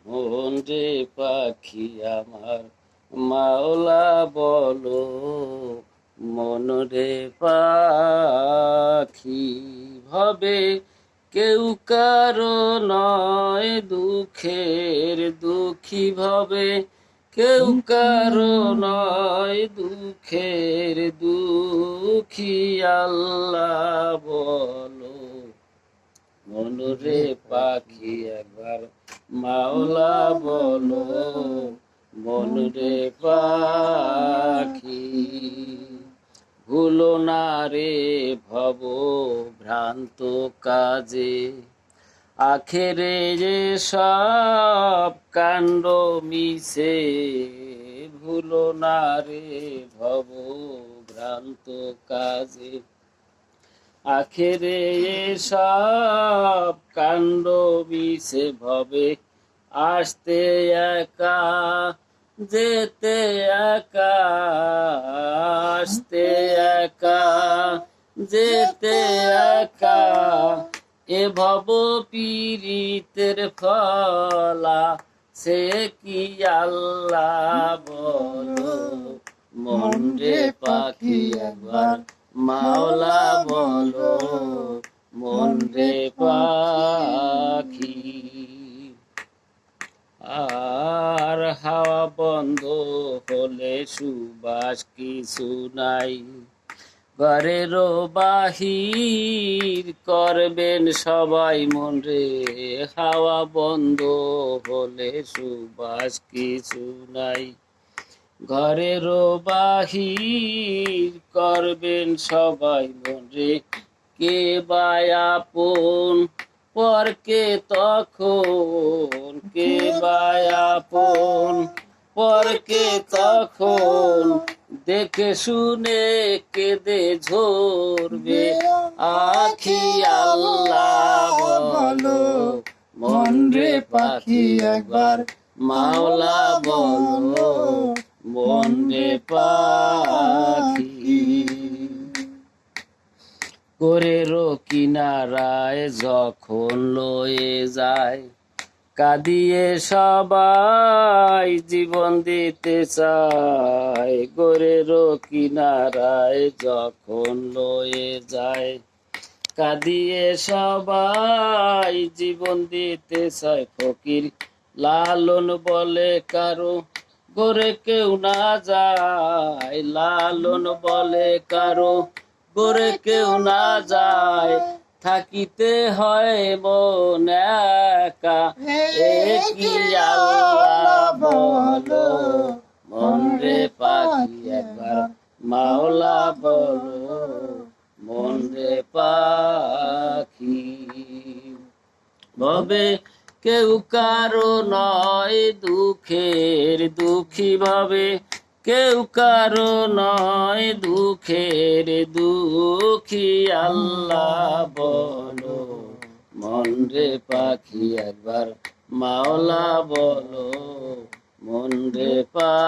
মন রে পাখি আমার মাওলা বলো, মন রে পাখি ভবে কেউ কারো নয়, দুঃখের দুঃখী ভবে কেউ কারো নয়, দুঃখের দুঃখী আল্লাহ বলো। মন রে পাখি একবার মাওলা বলো, মন রে পাখি ভুলো না রে ভব ভ্রান্ত কাজে, আখেরে যে সব কাণ্ড মিছে, ভুলো না রে ভব ভ্রান্ত কাজে, আখেরে সব কাণ্ড মিছে ভবে, আসতে একা যেতে একা, আসতে একা যেতে একা, এ ভব পীড়িতের ফলা সে কি আল্লাহ বলো। মন রে পাখি একবার মাওলা বলো, মন রে পাখি। আর হাওয়া বন্ধ হলে সুবাস কিছু নাই, ঘরেরও বাহির করবেন সবাই মন রে, হাওয়া বন্ধ হলে সুবাস কিছু নাই, ঘরেরও বাহির করবেন সবাই মন রে, কে বা আপন পরকে তখন, কে বা আপন পরকে তখন, দেখে শুনে কেঁদে ঝরবে আখি আল্লাহ বলো। মন রে পাখি একবার মাওলা বলো, মন রে পাখি। করেরও কিনারায় যখন লয়ে যায়, কাঁদিয়ে সবাই জীবন দিতে চায়, গোরেরও কিনারায় যখন লয়ে যায়, কাঁদিয়ে সবাই জীবন দিতে চায়, ফকির লালন বলে কারো গোরে কেউ না যায়, লালন বলে কারো গোরে কেউ না যায়, থাকিতে হয় মন একা, এ কি আল্লাহ বলো। মন রে পাখি একবার মাওলা বলো, মন রে পাখি ভবে কেউ কারো নয়, দুঃখের দুঃখী ভাবে কেউ কারো নয়, দুঃখের দুঃখী আল্লাহ বলো। মন রে পাখি একবার মাওলা বলো, মন রে পাখি।